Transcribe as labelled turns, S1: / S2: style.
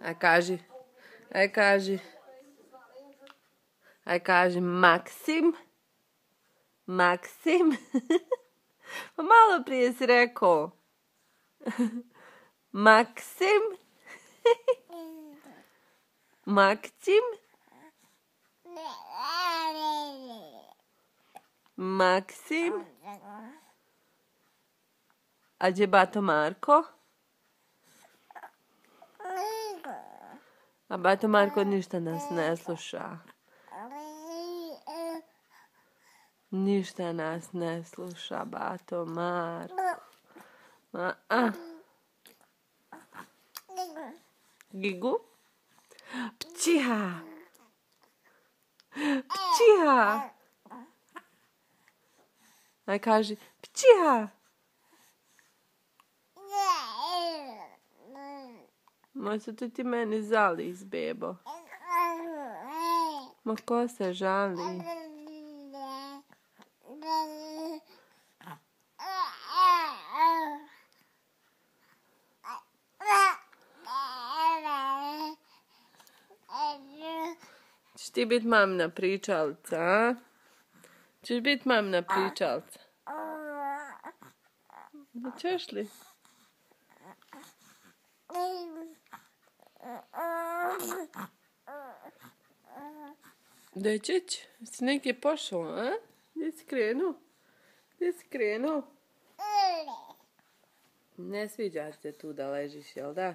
S1: Aj kaži. Aj kaži. Aj kaži Maksim. Maksim. Pa malo prije si rekao. Maksim. Maksim. Maksim. A gdje bato Marko? A bato Marko ništa nas ne sluša. Ništa nas ne sluša, bato Marko. Gigu? Pčiha. Pčiha. Aj kaži pčiha. Možda tu ti meni zaliz, bebo. Ma ko se žali? Češ ti bit mamina pričalica, a? Češ bit mamina pričalica? Češ li? Dečeć, si negdje pošao, a? Gdje si krenuo? Gdje si krenuo? Ne sviđa se tu da ležiš, jel da?